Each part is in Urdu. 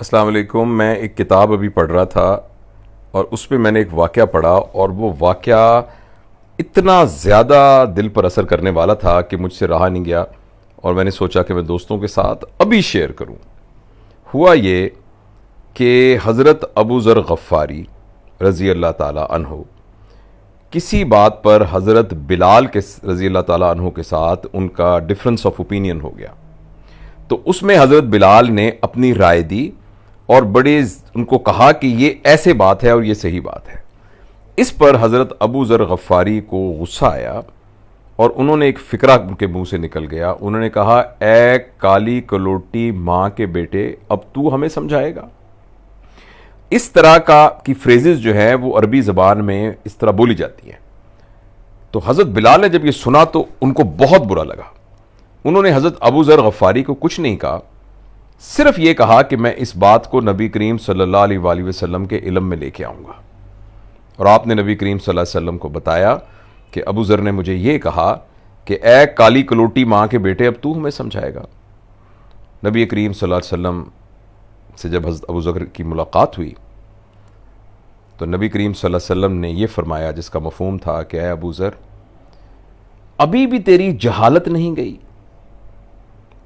السلام علیکم۔ میں ایک کتاب ابھی پڑھ رہا تھا اور اس پہ میں نے ایک واقعہ پڑھا اور وہ واقعہ اتنا زیادہ دل پر اثر کرنے والا تھا کہ مجھ سے رہا نہیں گیا اور میں نے سوچا کہ میں دوستوں کے ساتھ ابھی شیئر کروں۔ ہوا یہ کہ حضرت ابو ذر غفاری رضی اللہ تعالیٰ عنہ کسی بات پر حضرت بلال کے رضی اللہ تعالیٰ عنہ کے ساتھ ان کا ڈفرنس آف اوپینین ہو گیا، تو اس میں حضرت بلال نے اپنی رائے دی اور بڑے ان کو کہا کہ یہ ایسے بات ہے اور یہ صحیح بات ہے۔ اس پر حضرت ابو ذر غفاری کو غصہ آیا اور انہوں نے ایک فکرہ ان کے منہ سے نکل گیا۔ انہوں نے کہا، اے کالی کلوٹی ماں کے بیٹے، اب تو ہمیں سمجھائے گا؟ اس طرح کی فریزز جو ہیں وہ عربی زبان میں اس طرح بولی جاتی ہیں۔ تو حضرت بلال نے جب یہ سنا تو ان کو بہت برا لگا۔ انہوں نے حضرت ابو ذر غفاری کو کچھ نہیں کہا، صرف یہ کہا کہ میں اس بات کو نبی کریم صلی اللہ علیہ وآلہ وسلم کے علم میں لے کے آؤں گا۔ اور آپ نے نبی کریم صلی اللہ علیہ وسلم کو بتایا کہ ابو ذر نے مجھے یہ کہا کہ اے کالی کلوٹی ماں کے بیٹے، اب تو ہمیں سمجھائے گا۔ نبی کریم صلی اللہ علیہ وسلم سے جب حضرت ابو ذر کی ملاقات ہوئی تو نبی کریم صلی اللہ علیہ وسلم نے یہ فرمایا، جس کا مفہوم تھا کہ اے ابو ذر، ابھی بھی تیری جہالت نہیں گئی،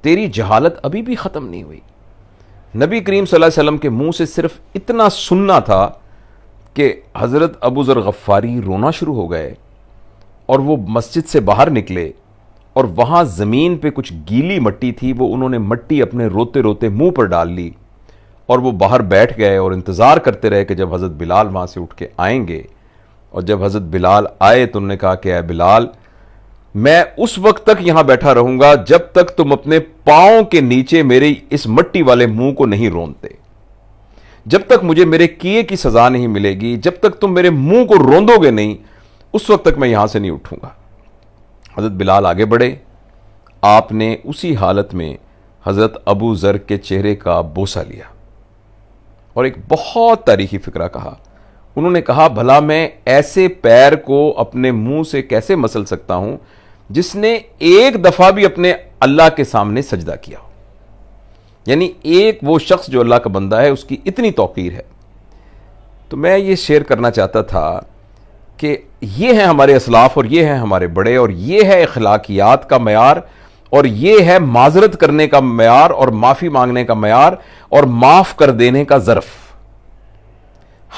تیری جہالت ابھی بھی ختم نہیں ہوئی۔ نبی کریم صلی اللہ علیہ وسلم کے منہ سے صرف اتنا سننا تھا کہ حضرت ابو ذر غفاری رونا شروع ہو گئے اور وہ مسجد سے باہر نکلے اور وہاں زمین پہ کچھ گیلی مٹی تھی، وہ انہوں نے مٹی اپنے روتے روتے منہ پر ڈال لی اور وہ باہر بیٹھ گئے اور انتظار کرتے رہے کہ جب حضرت بلال وہاں سے اٹھ کے آئیں گے۔ اور جب حضرت بلال آئے تو انہوں نے کہا کہ اے بلال، میں اس وقت تک یہاں بیٹھا رہوں گا جب تک تم اپنے پاؤں کے نیچے میرے اس مٹی والے منہ کو نہیں رونتے، جب تک مجھے میرے کیے کی سزا نہیں ملے گی، جب تک تم میرے منہ کو روندو گے نہیں، اس وقت تک میں یہاں سے نہیں اٹھوں گا۔ حضرت بلال آگے بڑھے، آپ نے اسی حالت میں حضرت ابو ذر کے چہرے کا بوسہ لیا اور ایک بہت تاریخی فکرہ کہا۔ انہوں نے کہا، بھلا میں ایسے پیر کو اپنے منہ سے کیسے مسل سکتا ہوں جس نے ایک دفعہ بھی اپنے اللہ کے سامنے سجدہ کیا ہو؟ یعنی ایک وہ شخص جو اللہ کا بندہ ہے، اس کی اتنی توقیر ہے۔ تو میں یہ شیئر کرنا چاہتا تھا کہ یہ ہیں ہمارے اسلاف اور یہ ہیں ہمارے بڑے، اور یہ ہے اخلاقیات کا معیار، اور یہ ہے معذرت کرنے کا معیار اور معافی مانگنے کا معیار اور معاف کر دینے کا ظرف۔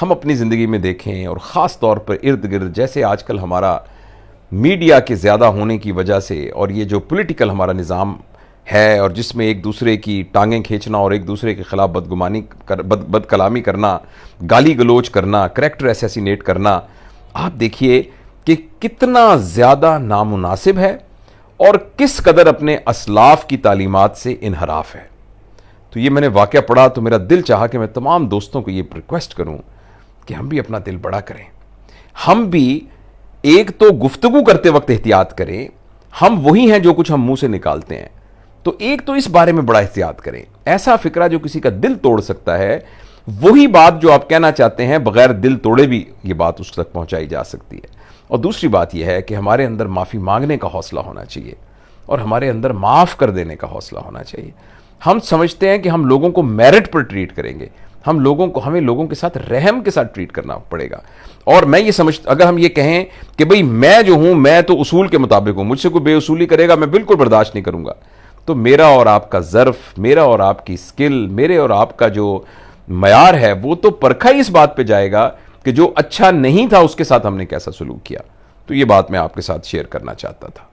ہم اپنی زندگی میں دیکھیں، اور خاص طور پر ارد گرد جیسے آج کل ہمارا میڈیا کے زیادہ ہونے کی وجہ سے، اور یہ جو پولیٹیکل ہمارا نظام ہے، اور جس میں ایک دوسرے کی ٹانگیں کھینچنا اور ایک دوسرے کے خلاف بد کلامی کرنا، گالی گلوچ کرنا، کریکٹر اسیسینیٹ کرنا، آپ دیکھیے کہ کتنا زیادہ نامناسب ہے اور کس قدر اپنے اسلاف کی تعلیمات سے انحراف ہے۔ تو یہ میں نے واقعہ پڑھا تو میرا دل چاہا کہ میں تمام دوستوں کو یہ ریکویسٹ کروں کہ ہم بھی اپنا دل بڑا کریں، ہم بھی ایک تو گفتگو کرتے وقت احتیاط کریں، ہم وہی ہیں جو کچھ ہم منہ سے نکالتے ہیں، تو ایک تو اس بارے میں بڑا احتیاط کریں۔ ایسا فکرہ جو کسی کا دل توڑ سکتا ہے، وہی بات جو آپ کہنا چاہتے ہیں بغیر دل توڑے بھی یہ بات اس تک پہنچائی جا سکتی ہے۔ اور دوسری بات یہ ہے کہ ہمارے اندر معافی مانگنے کا حوصلہ ہونا چاہیے اور ہمارے اندر معاف کر دینے کا حوصلہ ہونا چاہیے۔ ہم سمجھتے ہیں کہ ہم لوگوں کو میرٹ پر ٹریٹ کریں گے، ہمیں لوگوں کے ساتھ رحم کے ساتھ ٹریٹ کرنا پڑے گا۔ اور میں یہ اگر ہم یہ کہیں کہ بھئی میں جو ہوں میں تو اصول کے مطابق ہوں، مجھ سے کوئی بے اصولی کرے گا میں بالکل برداشت نہیں کروں گا، تو میرا اور آپ کا ظرف، میرا اور آپ کی سکل، میرے اور آپ کا جو معیار ہے وہ تو پرکھا ہی اس بات پہ جائے گا کہ جو اچھا نہیں تھا اس کے ساتھ ہم نے کیسا سلوک کیا۔ تو یہ بات میں آپ کے ساتھ شیئر کرنا چاہتا تھا۔